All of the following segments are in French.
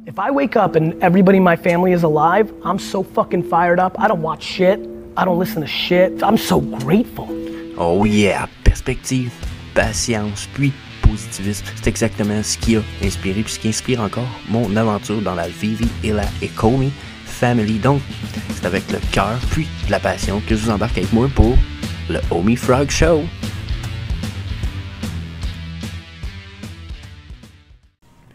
If I wake up and everybody in my family is alive, I'm so fucking fired up. I don't watch shit. I don't listen to shit. I'm so grateful. Oh yeah, perspective, patience, puis positivisme. C'est exactement ce qui a inspiré, puis ce qui inspire encore mon aventure dans la Vivi et la Ecomi Family. Donc, c'est avec le cœur, puis de la passion que je vous embarque avec moi pour le Homie Frog Show.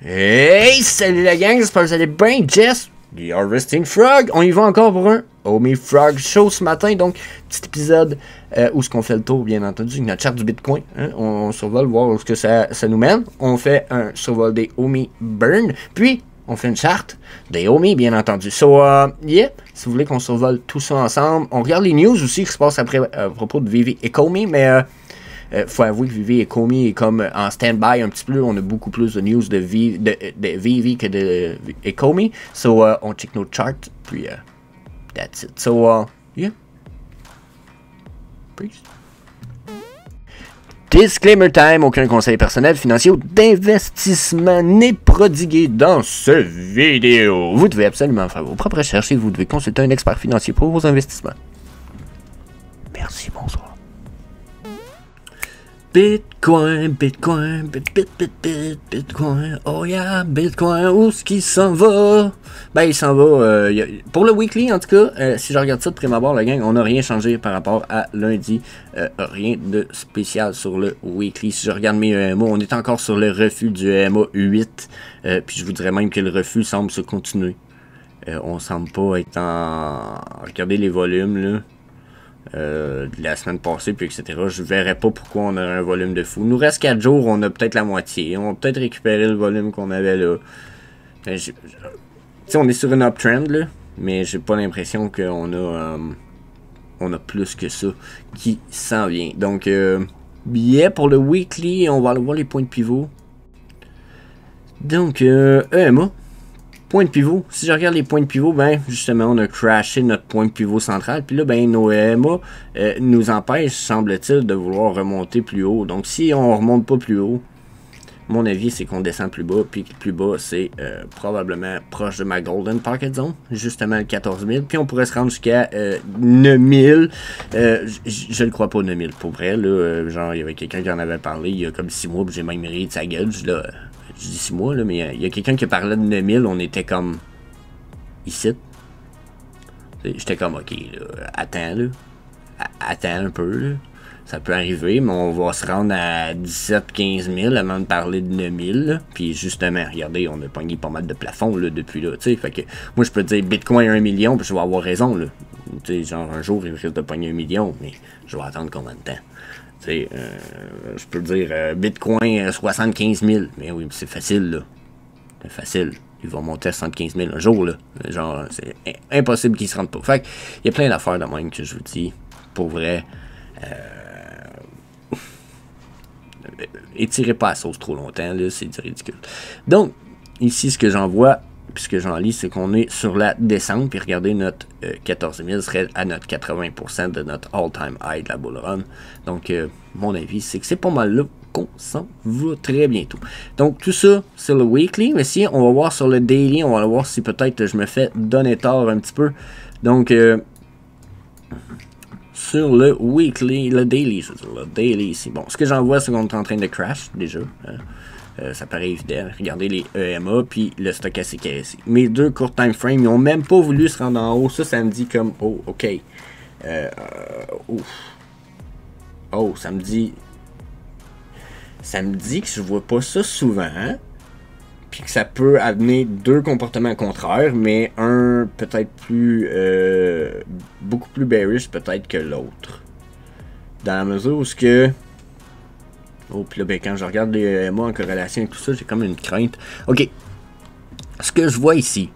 Hey, salut la gang, j'espère que vous allez bien. Jess, The Harvesting Frog, on y va encore pour un Homie Frog Show ce matin. Donc, petit épisode où ce qu'on fait le tour, bien entendu, notre charte du Bitcoin. Hein? On survole, voir où ce que ça nous mène. On fait un survol des Homie Burn, puis on fait une charte des Homie, bien entendu. So, yeah, si vous voulez qu'on survole tout ça ensemble, on regarde les news aussi qui se passent après à propos de Vivi Ecomi, mais faut avouer que Vivi Ecomi est comme en stand-by un petit peu. On a beaucoup plus de news de Vivi que de Ecomi. So, on check nos charts, puis that's it. So, yeah. Peace. Disclaimer time, aucun conseil personnel, financier ou d'investissement n'est prodigué dans cette vidéo. Vous devez absolument faire vos propres recherches et vous devez consulter un expert financier pour vos investissements. Merci, bonsoir. Bitcoin, Bitcoin, Bitcoin, oh yeah, Bitcoin, où est-ce qu'il s'en va? Ben, il s'en va, pour le weekly en tout cas, si je regarde ça de prime abord, la gang, on n'a rien changé par rapport à lundi, rien de spécial sur le weekly. Si je regarde mes EMA, on est encore sur le refus du EMA 8, puis je vous dirais même que le refus semble se continuer. On semble pas être en... Regardez les volumes, là. De la semaine passée, puis etc. Je verrais pas pourquoi on a un volume de fou. Il nous reste 4 jours, on a peut-être la moitié. On va peut-être récupérer le volume qu'on avait là. Tu sais, on est sur une uptrend, là, mais j'ai pas l'impression qu'on a, on a plus que ça qui s'en vient. Donc, yeah, pour le weekly, on va aller voir les points de pivot. Donc, EMA. Point de pivot, si je regarde les points de pivot, ben justement on a crashé notre point de pivot central, puis là ben nos EMA nous empêchent, semble-t-il, de vouloir remonter plus haut. Donc si on remonte pas plus haut, mon avis c'est qu'on descend plus bas, puis plus bas c'est probablement proche de ma Golden Pocket Zone, justement le 14 000, puis on pourrait se rendre jusqu'à 9 000, je le crois pas 9 000 pour vrai, là, genre il y avait quelqu'un qui en avait parlé il y a comme 6 mois, puis j'ai même ri de sa gueule, je dis 6 mois, là, mais il y a quelqu'un qui parlait de 9000, on était comme ici. J'étais comme, ok, là, attends, là. Attends un peu, là. Ça peut arriver, mais on va se rendre à 17-15 000 avant de parler de 9000, là. Puis justement, regardez, on a pogné pas mal de plafonds, là, depuis là, tu sais. Fait que, moi, je peux dire Bitcoin 1 million, puis je vais avoir raison, là. Tu sais, genre, un jour, il risque de pogner 1 million, mais je vais attendre combien de temps? Je peux dire Bitcoin 75 000, mais oui, c'est facile, là. C'est facile. Il va monter à 75 000 un jour, là. Genre, c'est impossible qu'il se rende pas. Fait que, il y a plein d'affaires de même que je vous dis. Pour vrai, étirez pas la sauce trop longtemps, là, c'est ridicule. Donc, ici, ce que j'en vois, puis ce que j'en lis, c'est qu'on est sur la descente, puis regardez, notre 14 000 serait à notre 80% de notre all-time high de la bull run. Donc, mon avis, c'est que c'est pas mal là qu'on s'en va très bientôt. Donc, tout ça, c'est le weekly, mais si on va voir sur le daily, on va voir si peut-être je me fais donner tort un petit peu. Donc, sur le weekly, le daily, c'est-à-dire le daily ici. Bon, ce que j'en vois, c'est qu'on est en train de crash, déjà. Ça paraît évident. Regardez les EMA puis le stochastique RSI. Mes deux courts time frames, ils n'ont même pas voulu se rendre en haut. Ça me dit comme, oh, ok. Oh, ça me dit que je vois pas ça souvent. Puis que ça peut amener deux comportements contraires, mais un peut-être plus, beaucoup plus bearish peut-être que l'autre. Dans la mesure où ce que... Oh, puis là, ben, quand je regarde les EMA en corrélation avec tout ça, j'ai comme une crainte. Ok. Ce que je vois ici,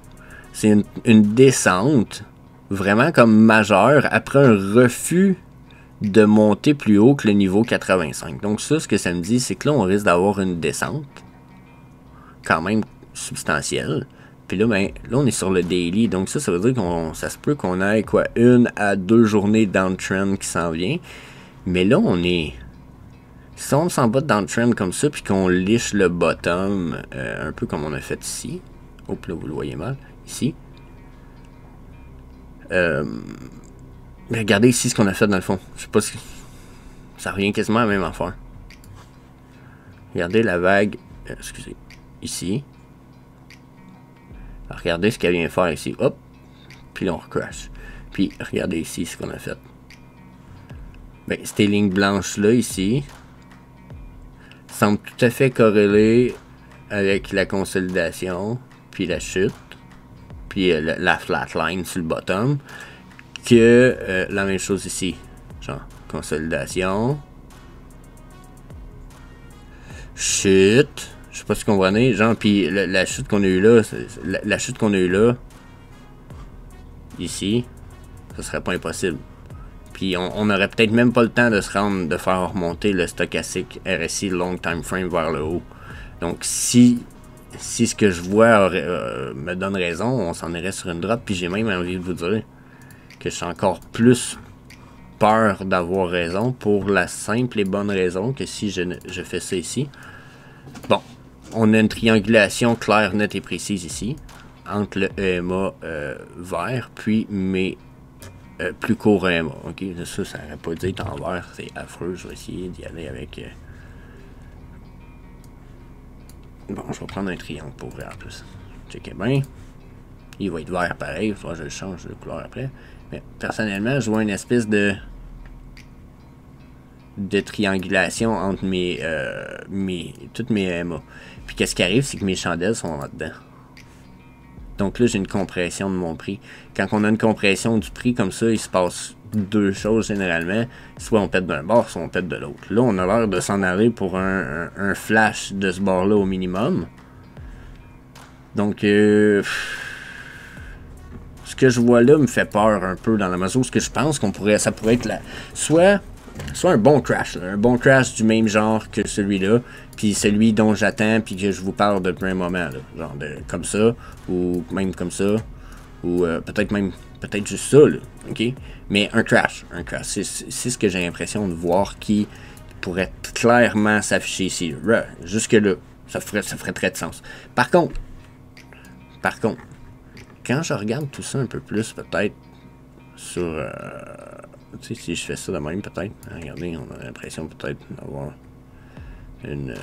c'est une descente vraiment comme majeure après un refus de monter plus haut que le niveau 85. Donc ça, ce que ça me dit, c'est que là, on risque d'avoir une descente quand même substantielle. Puis là, ben, là, on est sur le daily. Donc ça veut dire qu'on ça se peut qu'on ait quoi, 1 à 2 journées downtrend qui s'en vient. Mais là, on est... Si on s'en bat dans le trend comme ça, puis qu'on liche le bottom, un peu comme on a fait ici, Hop, là, vous le voyez mal. Ici. Regardez ici ce qu'on a fait dans le fond. Je sais pas si... Ça revient quasiment à la même affaire. Regardez la vague. Excusez. Ici. Alors, regardez ce qu'elle vient faire ici. Hop. Puis là, on recrash. Puis regardez ici ce qu'on a fait. Ben, ces lignes blanches-là, ici, semblent tout à fait corrélées avec la consolidation, puis la chute, puis la flatline sur le bottom, que la même chose ici. Genre, consolidation, chute, je sais pas si vous comprenez, genre, puis la chute qu'on a eu là, la chute qu'on a eu là, ici, ce serait pas impossible. Puis on aurait peut-être même pas le temps de se rendre, de faire remonter le stochastique RSI long time frame vers le haut. Donc si ce que je vois me donne raison, on s'en irait sur une drop. Puis j'ai même envie de vous dire que j'ai encore plus peur d'avoir raison pour la simple et bonne raison que si je fais ça ici. Bon, on a une triangulation claire, nette et précise ici entre le EMA vert puis mes plus court EMA. Ok, ça n'aurait pas dû être en vert, c'est affreux. Je vais essayer d'y aller avec. Bon, je vais prendre un triangle pour ouvrir en plus. Checkez bien. Il va être vert pareil, soit je le change de couleur après. Mais personnellement, je vois une espèce de triangulation entre toutes mes EMA. Puis qu'est-ce qui arrive, c'est que mes chandelles sont là-dedans. Donc là, j'ai une compression de mon prix. Quand on a une compression du prix comme ça, il se passe deux choses généralement. Soit on pète d'un bord, soit on pète de l'autre. Là, on a l'air de s'en aller pour un flash de ce bord-là au minimum. Donc, ce que je vois là me fait peur un peu dans la mesure où ce que je pense qu'on pourrait, ça pourrait être là. Soit un bon crash, là, un bon crash du même genre que celui-là, puis celui dont j'attends, puis que je vous parle depuis un moment, là, genre comme ça, ou même comme ça, ou peut-être juste ça, là, ok? Mais un crash, c'est ce que j'ai l'impression de voir qui pourrait clairement s'afficher ici. Jusque là, ça ferait très de sens. Par contre, quand je regarde tout ça un peu plus, peut-être sur tu sais, si je fais ça de même, peut-être. Regardez, on a l'impression peut-être d'avoir une.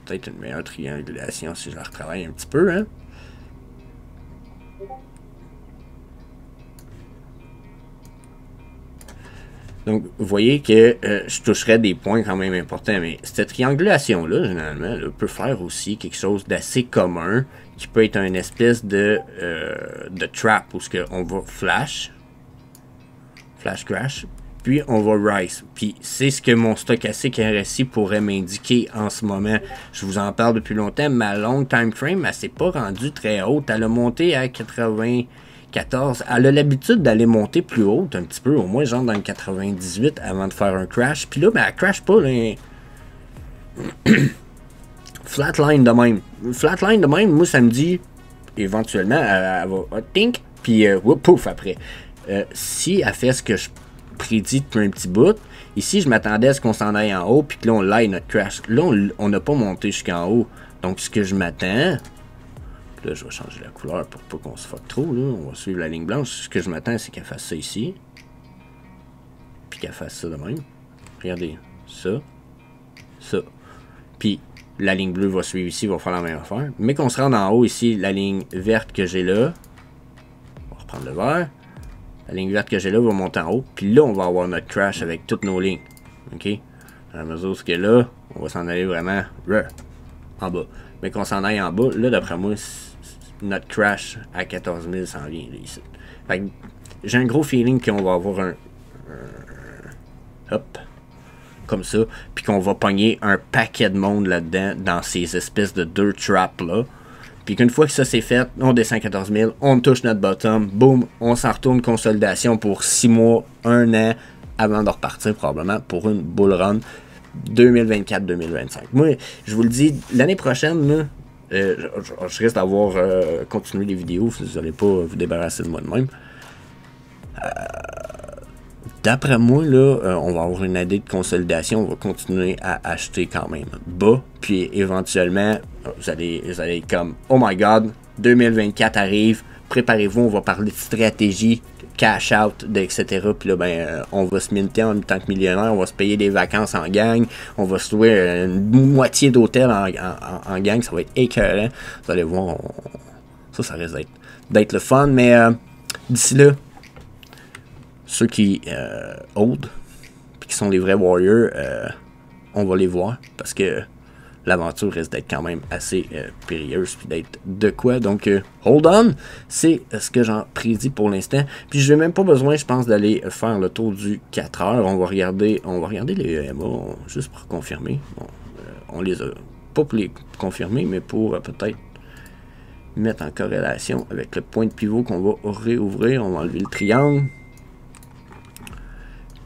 Peut-être une meilleure triangulation si je la retravaille un petit peu, hein. Donc, vous voyez que je toucherais des points quand même importants, mais cette triangulation-là, généralement, là, peut faire aussi quelque chose d'assez commun, qui peut être une espèce de trap, où on va flash crash, puis on va rise. Puis c'est ce que mon stochastique RSI pourrait m'indiquer en ce moment. Je vous en parle depuis longtemps, ma long time frame, elle s'est pas rendue très haute, elle a monté à 94. Elle a l'habitude d'aller monter plus haute un petit peu, au moins genre dans le 98 avant de faire un crash. Puis là, ben, elle crash pas, là. Flatline de même. Flatline de même, moi, ça me dit, éventuellement, elle va tink, puis pouf après. Si elle fait ce que je prédis depuis un petit bout, ici, je m'attendais à ce qu'on s'en aille en haut, puis que là, on l'aille notre crash. Là, on n'a pas monté jusqu'en haut. Donc, ce que je m'attends... Là, je vais changer la couleur pour pas qu'on se fuck trop. Là. On va suivre la ligne blanche. Ce que je m'attends, c'est qu'elle fasse ça ici. Puis qu'elle fasse ça de même. Regardez. Ça. Ça. Puis la ligne bleue va suivre ici, va faire la même affaire. Mais qu'on se rende en haut ici, la ligne verte que j'ai là. On va reprendre le vert. La ligne verte que j'ai là va monter en haut. Puis là, on va avoir notre crash avec toutes nos lignes. OK? À la mesure où là, on va s'en aller vraiment en bas. Mais qu'on s'en aille en bas, là, d'après moi, notre crash à 14 000 s'en vient là, ici. Fait que j'ai un gros feeling qu'on va avoir un hop, comme ça, puis qu'on va pogner un paquet de monde là-dedans, dans ces espèces de deux traps là. Puis qu'une fois que ça c'est fait, on descend à 14 000, on touche notre bottom, boum, on s'en retourne consolidation pour 6 mois, 1 an, avant de repartir probablement pour une bull run 2024-2025. Moi, je vous le dis, l'année prochaine, là, je risque d'avoir continué les vidéos, si vous n'allez pas vous débarrasser de moi de même. D'après moi, là, on va avoir une année de consolidation. On va continuer à acheter quand même bas. Puis éventuellement, vous allez être comme, oh my god, 2024 arrive. Préparez-vous, on va parler de stratégie, cash out, etc. Puis là, ben, on va se minter en tant que millionnaire. On va se payer des vacances en gang. On va se louer une moitié d'hôtel en gang. Ça va être écœurant. Vous allez voir, ça risque d'être le fun. Mais d'ici là, ceux qui hold, puis qui sont les vrais warriors, on va les voir parce que l'aventure risque d'être quand même assez périlleuse puis d'être de quoi. Donc, hold on, c'est ce que j'en prédis pour l'instant. Puis, je n'ai même pas besoin, je pense, d'aller faire le tour du 4 heures. On va regarder les EMA juste pour confirmer. Bon, on les a pas pour les confirmer, mais pour peut-être mettre en corrélation avec le point de pivot qu'on va réouvrir. On va enlever le triangle.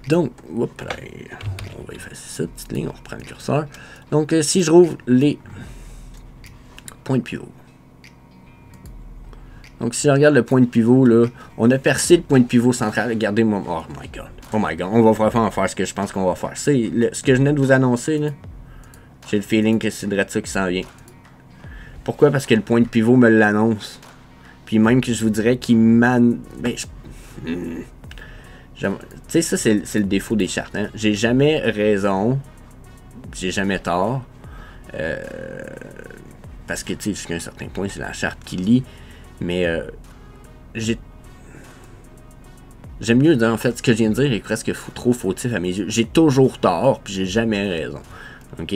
Donc, on va effacer ça, petite ligne, on reprend le curseur. Donc, si je rouvre les points de pivot. Donc, si je regarde le point de pivot, là, on a percé le point de pivot central. Regardez, oh my god, on va vraiment faire ce que je pense qu'on va faire. C'est ce que je venais de vous annoncer, là. J'ai le feeling que c'est de ça qui s'en vient. Pourquoi? Parce que le point de pivot me l'annonce. Puis même que je vous dirais qu'il tu sais, ça, c'est le défaut des chartes. Hein? J'ai jamais raison. J'ai jamais tort. Parce que, tu sais, jusqu'à un certain point, c'est la charte qui lit. Mais, j'aime mieux dire, en fait, ce que je viens de dire est presque trop fautif à mes yeux. J'ai toujours tort, puis j'ai jamais raison. OK?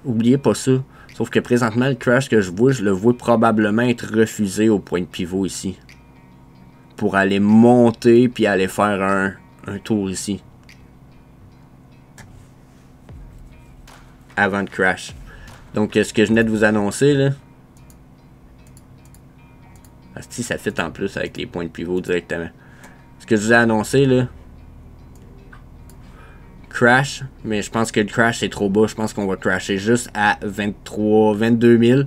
Oubliez pas ça. Sauf que présentement, le crash que je le vois probablement être refusé au point de pivot ici. Pour aller monter puis aller faire un tour ici. Avant de crash. Donc ce que je venais de vous annoncer là. Si ça fit en plus avec les points de pivot directement. Ce que je vous ai annoncé là. Crash. Mais je pense que le crash c'est trop bas. Je pense qu'on va crasher juste à 22 000.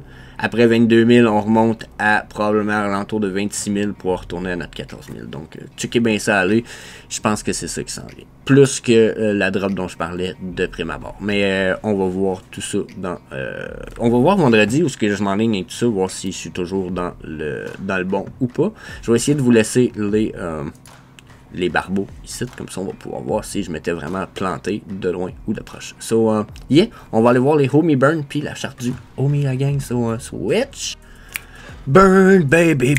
Après 22 000, on remonte à probablement à l'entour de 26 000 pour retourner à notre 14 000. Donc, checkez bien ça aller. Je pense que c'est ça qui s'en vient. Plus que la drop dont je parlais de prime abord. Mais on va voir tout ça dans... on va voir vendredi où ce que je m'enligne et tout ça, voir si je suis toujours dans le bon ou pas. Je vais essayer de vous laisser les barbeaux ici, comme ça on va pouvoir voir si je m'étais vraiment planté de loin ou de proche. So, yeah, on va aller voir les homie burn, puis la charte du homie la gang, so, switch. Burn baby,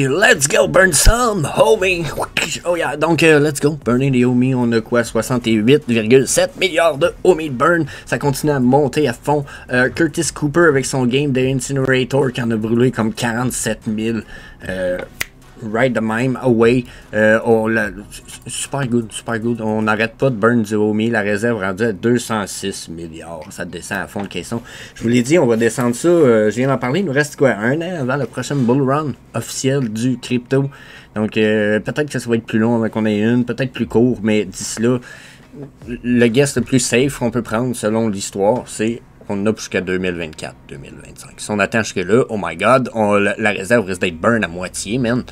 let's go burn some homie. Oh yeah, donc let's go, burner les homies, on a quoi, 68,7 milliards de homie burn, ça continue à monter à fond. Curtis Cooper avec son game de Incinerator qui en a brûlé comme 47 000. Right the même, away. Super good. On n'arrête pas de burn du homie. La réserve rendue à 206 milliards. Ça descend à fond le caisson. Je vous l'ai dit, on va descendre ça. Je viens d'en parler. Il nous reste quoi? Un an avant le prochain bull run officiel du crypto. Donc, peut-être que ça va être plus long avant qu'on ait une. Peut-être plus court. Mais d'ici là, le guess le plus safe qu'on peut prendre selon l'histoire, c'est on a jusqu'à 2024, 2025. Si on attend jusque-là, oh my god, la réserve risque d'être burn à moitié, man.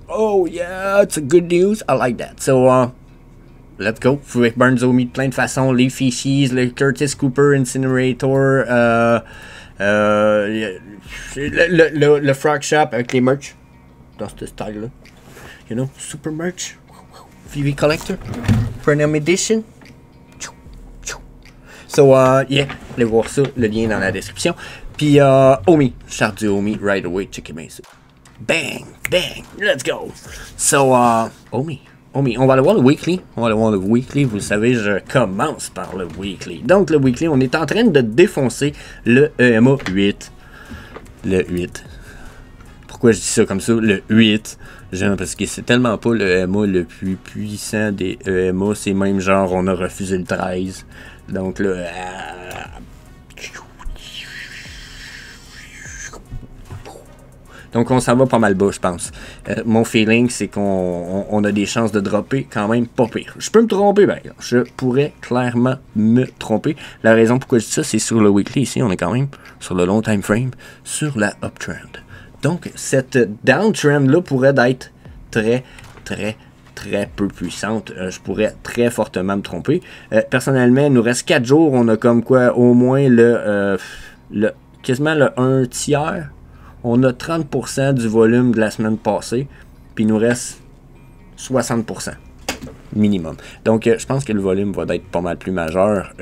Oh yeah, it's a good news. I like that. So, let's go. Vous pouvez burn Zomi de plein de façons. Les Fishies, le Curtis Cooper Incinerator, le Frog Shop avec les merch. Dans ce style-là. You know, super merch. VV Collector. Premium Edition. So, yeah, allez voir ça, le lien dans la description. Puis, homie, charte du homie, right away, checkez bien ça. Bang, let's go. So, homie, on va aller voir le weekly. Vous le savez, je commence par le weekly. Donc, le weekly, on est en train de défoncer le EMA 8. Le 8. Pourquoi je dis ça comme ça, le 8? Genre, parce que c'est tellement pas le EMA le plus puissant des EMA. C'est même genre, on a refusé le 13. Donc là, donc on s'en va pas mal bas, je pense. Mon feeling, c'est qu'on a des chances de dropper quand même pas pire. Je peux me tromper, ben, je pourrais clairement me tromper. La raison pourquoi je dis ça, c'est sur le weekly ici, on est quand même sur le long time frame, sur la uptrend. Donc cette downtrend là pourrait être très très peu puissante. Je pourrais très fortement me tromper. Personnellement, il nous reste 4 jours. On a comme quoi au moins quasiment le 1 tiers. On a 30% du volume de la semaine passée. Puis il nous reste 60%. Minimum. Donc, je pense que le volume va être pas mal plus majeur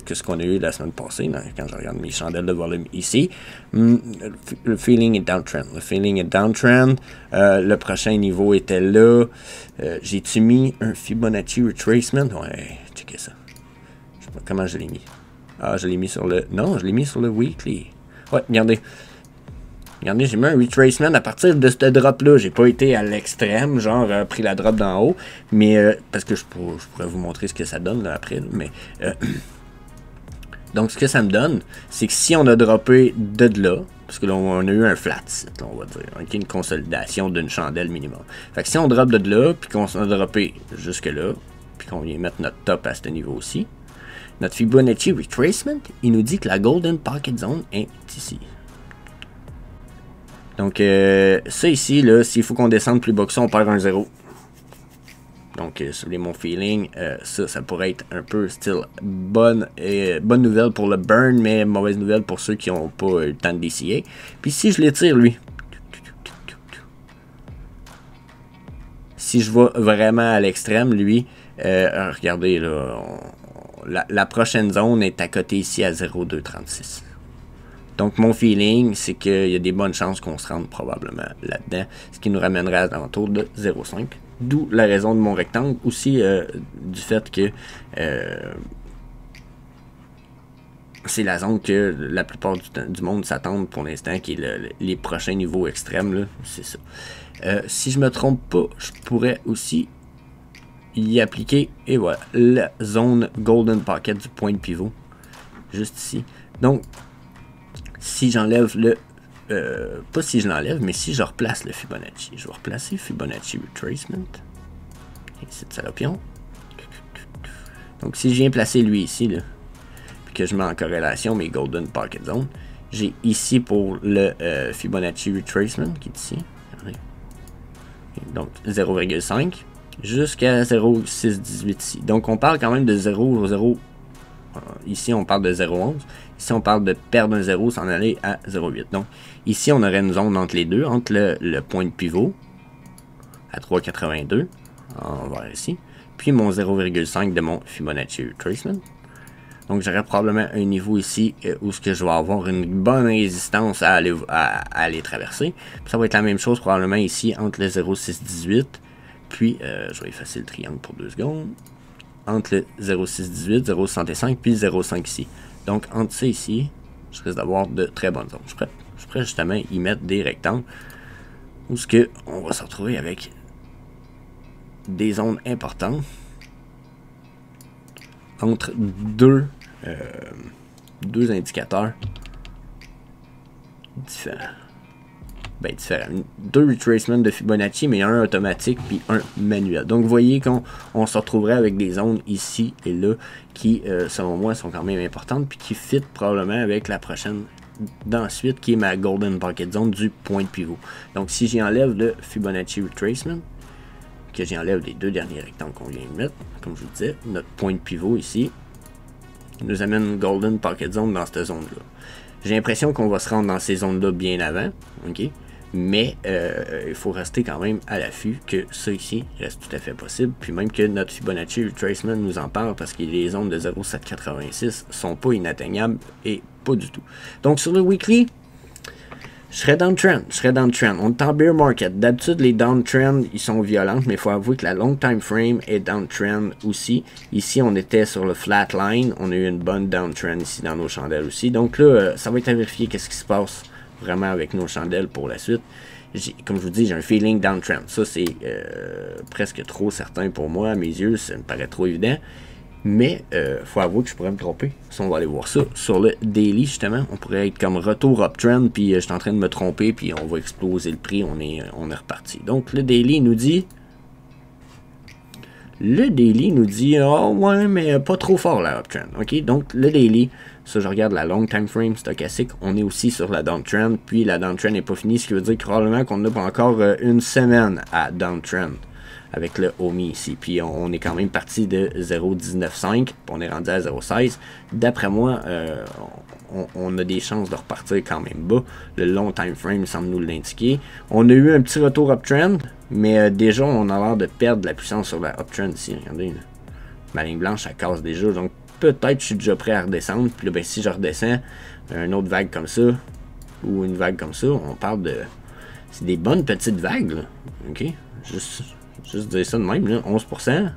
que ce qu'on a eu la semaine passée, quand je regarde mes chandelles de volume ici. Le feeling est downtrend. Le feeling est downtrend. Le prochain niveau était là. J'ai-tu mis un Fibonacci Retracement? Ouais, checkez ça. Je sais pas comment je l'ai mis. Ah, je l'ai mis sur le... Non, je l'ai mis sur le weekly. Ouais, regardez. Regardez, j'ai mis un retracement à partir de ce drop-là. J'ai pas été à l'extrême, genre pris la drop d'en haut, mais parce que je pourrais vous montrer ce que ça donne là, après. Mais donc, ce que ça me donne, c'est que si on a droppé de là, parce que là, on a eu un flat, là, on va dire, une consolidation d'une chandelle minimum. Fait que si on drop de là, puis qu'on a droppé jusque-là, puis qu'on vient mettre notre top à ce niveau-ci, notre Fibonacci Retracement, il nous dit que la Golden Pocket Zone est ici. Donc, ça ici, là, s'il faut qu'on descende plus bas que ça, on perd un 0. Donc, sur mon feeling, ça pourrait être un peu style bonne nouvelle pour le burn, mais mauvaise nouvelle pour ceux qui n'ont pas eu le temps de DCA. Puis si je l'étire, lui, si je vais vraiment à l'extrême, lui, regardez, là, la prochaine zone est à côté ici à 0,236. Donc, mon feeling, c'est qu'il y a des bonnes chances qu'on se rende probablement là-dedans, ce qui nous ramènerait à l'entour de 0,5. D'où la raison de mon rectangle, aussi du fait que c'est la zone que la plupart du monde s'attendent pour l'instant, qui est les prochains niveaux extrêmes, c'est ça. Si je me trompe pas, je pourrais aussi y appliquer, et voilà, la zone Golden Pocket du point de pivot, juste ici. Donc, si j'enlève le... pas si je l'enlève, mais si je replace le Fibonacci. Je vais replacer Fibonacci Retracement. Ici de salopion. Donc si je viens placer lui ici, là, puis que je mets en corrélation mes Golden Pocket Zone, j'ai ici pour le Fibonacci Retracement, qui est ici. Donc 0,5 jusqu'à 0,618 ici. Donc on parle quand même de 0,0... Ici on parle de 0,11. Ici, on parle de perdre un 0, s'en aller à 0,8. Donc, ici, on aurait une zone entre les deux, entre le point de pivot à 3,82, on va voir ici, puis mon 0,5 de mon Fibonacci Retracement. Donc, j'aurais probablement un niveau ici où ce que je vais avoir une bonne résistance à aller traverser. Puis ça va être la même chose probablement ici entre le 0,618, puis je vais effacer le triangle pour 2 secondes, entre le 0,618, 0,65, puis 0,5 ici. Donc, entre ça ici, je risque d'avoir de très bonnes zones. Je suis prêt justement à y mettre des rectangles où ce que on va se retrouver avec des zones importantes entre deux indicateurs différents. Ben, différents. 2 retracements de Fibonacci, mais un automatique puis un manuel. Donc, vous voyez qu'on se retrouverait avec des zones ici et là qui, selon moi, sont quand même importantes puis qui fit probablement avec la prochaine d'ensuite qui est ma Golden Pocket Zone du point de pivot. Donc, si j'y enlève le Fibonacci Retracement, que j'y enlève les 2 derniers rectangles qu'on vient de mettre, comme je vous disais, notre point de pivot ici nous amène une Golden Pocket Zone dans cette zone-là. J'ai l'impression qu'on va se rendre dans ces zones-là bien avant, ok? Mais il faut rester quand même à l'affût que ça ici reste tout à fait possible. Puis même que notre Fibonacci Retracement nous en parle parce que les zones de 0,786 sont pas inatteignables et pas du tout. Donc sur le weekly, je serais downtrend. On est en bear market. D'habitude, les downtrends, ils sont violents, mais il faut avouer que la long time frame est downtrend aussi. Ici, on était sur le flat line. On a eu une bonne downtrend ici dans nos chandelles aussi. Donc là, ça va être à vérifier qu'est-ce qui se passe vraiment avec nos chandelles pour la suite. Comme je vous dis, j'ai un feeling downtrend. Ça, c'est presque trop certain pour moi. À mes yeux, ça me paraît trop évident. Mais faut avouer que je pourrais me tromper. Si on va aller voir ça sur le daily, justement, on pourrait être comme retour uptrend, puis je suis en train de me tromper, puis on va exploser le prix, on est reparti. Donc le daily nous dit... oh ouais, mais pas trop fort la uptrend. Ok, donc le daily, ça je regarde la long time frame stochastique, on est aussi sur la downtrend, puis la downtrend n'est pas finie, ce qui veut dire que probablement qu'on n'a pas encore une semaine à downtrend. avec le Omi ici. Puis on est quand même parti de 0,195, puis on est rendu à 0,16. D'après moi, on a des chances de repartir quand même bas. Le long time frame semble nous l'indiquer. On a eu un petit retour uptrend, mais déjà on a l'air de perdre de la puissance sur la uptrend ici. Regardez, là. Ma ligne blanche, ça casse déjà. Donc peut-être je suis déjà prêt à redescendre. Puis là, ben, si je redescends, une autre vague comme ça, ou une vague comme ça, on parle de... C'est des bonnes petites vagues, là. OK? Juste dire ça de même, là. 11%.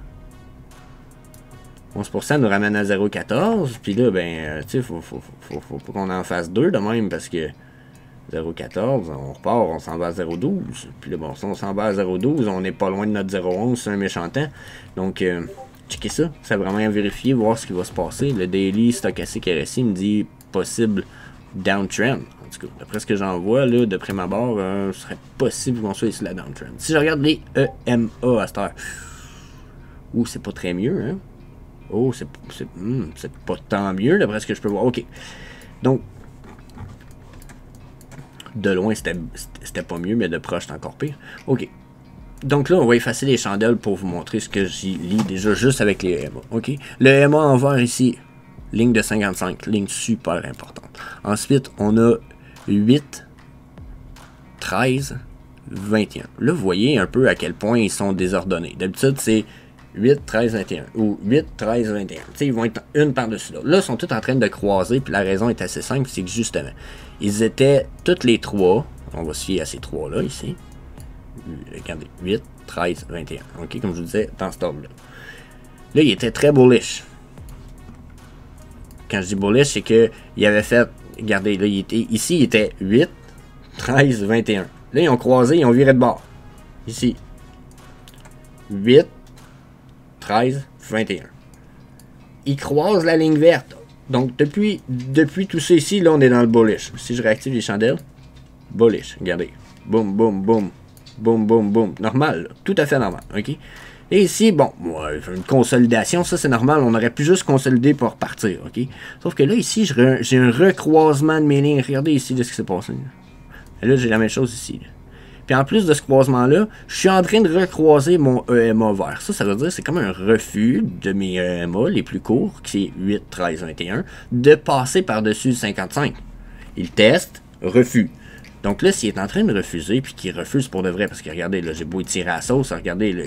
11% nous ramène à 0,14. Puis là, ben, tu sais, faut pas qu'on en fasse deux de même, parce que 0,14, on repart, on s'en va à 0,12. Puis là, bon, si on s'en va à 0,12, on n'est pas loin de notre 0,11, c'est un méchant temps. Donc, checker ça. C'est vraiment à vérifier, voir ce qui va se passer. Le daily stochastic RSI me dit possible downtrend. En tout cas, d'après ce que j'en vois, là, de prime abord, ce serait possible qu'on soit ici la downtrend. Si je regarde les EMA à cette heure, c'est pas très mieux, hein? Oh, c'est pas tant mieux, d'après ce que je peux voir. OK. Donc, de loin, c'était pas mieux, mais de proche, c'est encore pire. OK. Donc là, on va effacer les chandelles pour vous montrer ce que j'y lis déjà juste avec les EMA. OK? Le EMA en vert ici, ligne de 55, ligne super importante. Ensuite, on a 8, 13, 21. Là, vous voyez un peu à quel point ils sont désordonnés. D'habitude, c'est 8, 13, 21. Ou 8, 13, 21. Tu sais, ils vont être une par-dessus l'autre. Là, ils sont tous en train de croiser, puis la raison est assez simple, c'est que justement, ils étaient toutes les trois, on va se fier à ces trois-là ici. Regardez, 8, 13, 21. OK, comme je vous disais, dans cet ordre-là. Là, il était très bullish. Quand je dis bullish, c'est qu'il avait fait, regardez, là, ici, il était 8, 13, 21. Là, ils ont croisé, ils ont viré de bord. Ici. 8, 13, 21. Ils croisent la ligne verte. Donc, depuis tout ça ici, là, on est dans le bullish. Si je réactive les chandelles, bullish, regardez. Boum, boum, boum. Boum, boum, boum. Normal, là. Tout à fait normal, OK? Et ici, bon, une consolidation, ça c'est normal, on aurait pu juste consolider pour repartir, OK? Sauf que là, ici, j'ai un recroisement de mes lignes. Regardez ici de ce qui s'est passé. Et là, j'ai la même chose ici. Là. Puis en plus de ce croisement-là, je suis en train de recroiser mon EMA vert. Ça veut dire que c'est comme un refus de mes EMA les plus courts, qui est 8, 13, 21, de passer par-dessus le 55. Il teste, refus. Donc là, s'il est en train de refuser, puis qu'il refuse pour de vrai, parce que regardez, là, j'ai beau tirer à la sauce, regardez, là,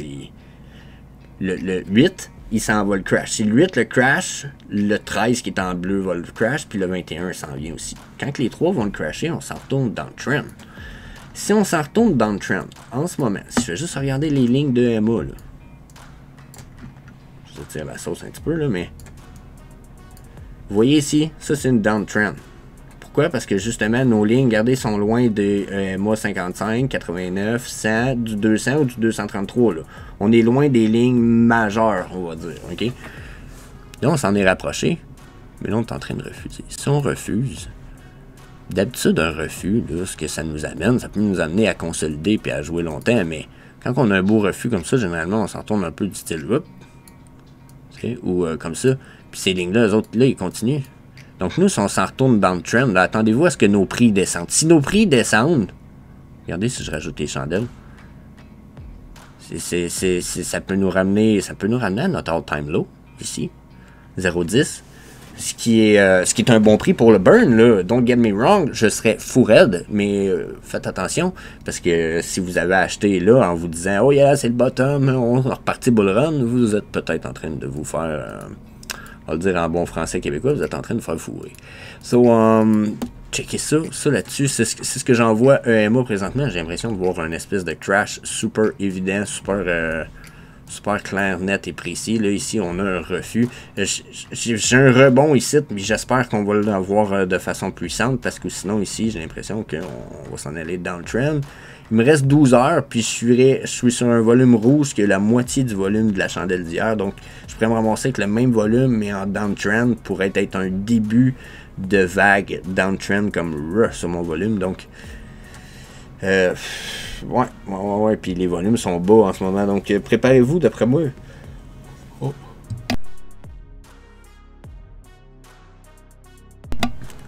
le 8, il s'en va le crash. Si le 8 le crash, le 13 qui est en bleu va le crash, puis le 21 s'en vient aussi. Quand les trois vont le crasher, on s'en retourne dans le trend. Si on s'en retourne dans le trend, en ce moment, si je vais juste regarder les lignes de EMA, là, je tire la sauce un petit peu, là, mais vous voyez ici, ça c'est une downtrend. Pourquoi? Parce que justement, nos lignes, regardez, sont loin de EMA 55, 89, 100, du 200 ou du 233. Là. On est loin des lignes majeures, on va dire. OK? Là, on s'en est rapproché, mais là, on est en train de refuser. Si on refuse, d'habitude, un refus, là, ce que ça nous amène, ça peut nous amener à consolider et à jouer longtemps, mais quand on a un beau refus comme ça, généralement, on s'en tourne un peu du style whoop, okay? Ou comme ça. Puis ces lignes-là, eux autres, là, ils continuent. Donc nous, si on s'en retourne dans le trend, là, attendez-vous à ce que nos prix descendent. Si nos prix descendent, regardez si je rajoute les chandelles, ça peut nous ramener à notre all-time low, ici, 0,10. Ce qui est un bon prix pour le burn, là. Don't get me wrong, je serais fou raide, mais faites attention, parce que si vous avez acheté là en vous disant « Oh yeah, c'est le bottom, on est reparti bull run », vous êtes peut-être en train de vous faire... on va le dire en bon français québécois, vous êtes en train de faire fourrer. So, checkez ça là-dessus, c'est ce que j'envoie EMA présentement. J'ai l'impression de voir un espèce de crash super évident, super clair, net et précis. Là, ici, on a un refus. J'ai un rebond ici, mais j'espère qu'on va l'avoir de façon puissante, parce que sinon, ici, j'ai l'impression qu'on va s'en aller dans le trend. Il me reste 12 heures, puis je suis sur un volume rouge qui est la moitié du volume de la chandelle d'hier. Donc, je pourrais me ramasser avec le même volume, mais en downtrend, pourrait être un début de vague downtrend comme sur mon volume. Donc, ouais, puis les volumes sont bas en ce moment. Donc, préparez-vous, d'après moi.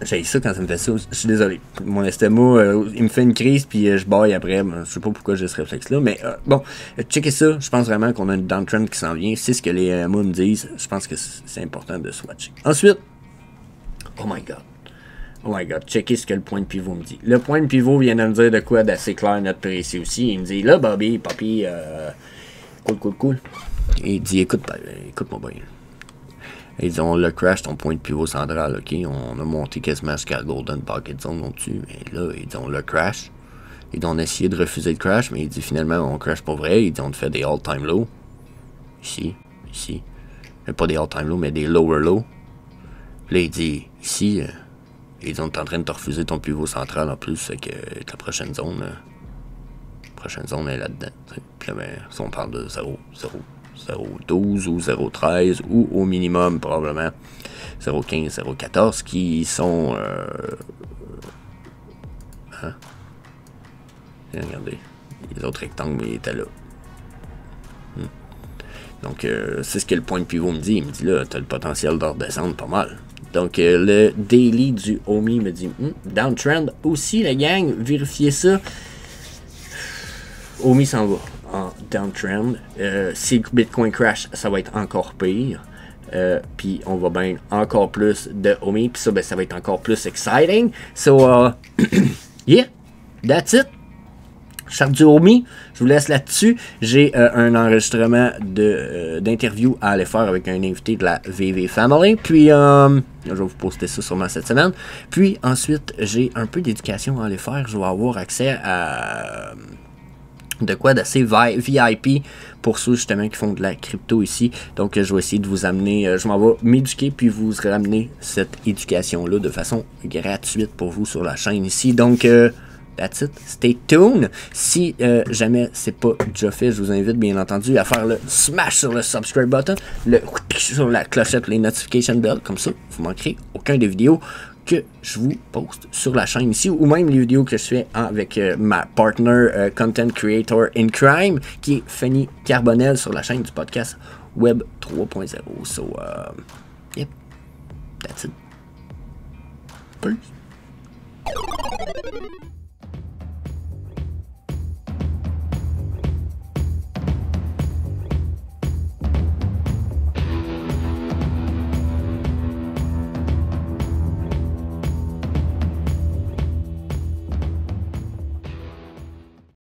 J'ai ça quand ça me fait ça. Je suis désolé. Mon estomac, il me fait une crise, puis je baille après. Je sais pas pourquoi j'ai ce réflexe-là. Mais bon, checkez ça. Je pense vraiment qu'on a une downtrend qui s'en vient. C'est ce que les AMA me disent. Je pense que c'est important de swatcher. Ensuite, oh my god, checkez ce que le point de pivot me dit. Le point de pivot vient de me dire de quoi d'assez clair, net précis aussi. Il me dit, là, Bobby, Papi, cool. Et il dit, écoute-moi bien. Ils dit, on le crash ton point de pivot central, ok? On a monté quasiment jusqu'à Golden Pocket Zone non-dessus. Mais là, ils dit, on le crash. Ils ont essayé de refuser le crash, mais il dit, finalement, on crash pas vrai. Ils dit, on te fait des all-time low. Ici. Mais pas des all-time low, mais des lower low. Là, il dit, ici, ils sont en train de te refuser ton pivot central en plus, fait que la prochaine zone est là-dedans. Puis là, ben, si on parle de 0,12 ou 0,13 ou au minimum probablement 0,15, 0,14 qui sont regardez, les autres rectangles mais ils étaient là. Donc c'est ce que le point de pivot me dit. Il me dit là, t'as le potentiel de redescendre pas mal. Donc le daily du Omi me dit downtrend aussi la gang, vérifiez ça. Omi s'en va en downtrend. Si le Bitcoin crash, ça va être encore pire. Puis on va bien encore plus de Omi. Puis ça, ben, ça va être encore plus exciting. So, yeah, that's it. Charte du Omi, je vous laisse là-dessus. J'ai un enregistrement d'interview à aller faire avec un invité de la VV Family. Puis, je vais vous poster ça sûrement cette semaine. Puis, ensuite, j'ai un peu d'éducation à aller faire. Je vais avoir accès à de quoi d'assez VIP pour ceux justement qui font de la crypto ici. Donc, je vais essayer de vous amener, je m'en vais m'éduquer puis vous ramener cette éducation-là de façon gratuite pour vous sur la chaîne ici. Donc, that's it. Stay tuned. Si jamais c'est pas déjà fait, je vous invite bien entendu à faire le smash sur le subscribe button, sur la clochette, les notification bells, comme ça, vous manquerez aucun des vidéos que je vous poste sur la chaîne ici, ou même les vidéos que je fais avec ma partner content creator in crime, qui est Fanny Carbonel sur la chaîne du podcast Web 3.0. So, yep, that's it. Peace.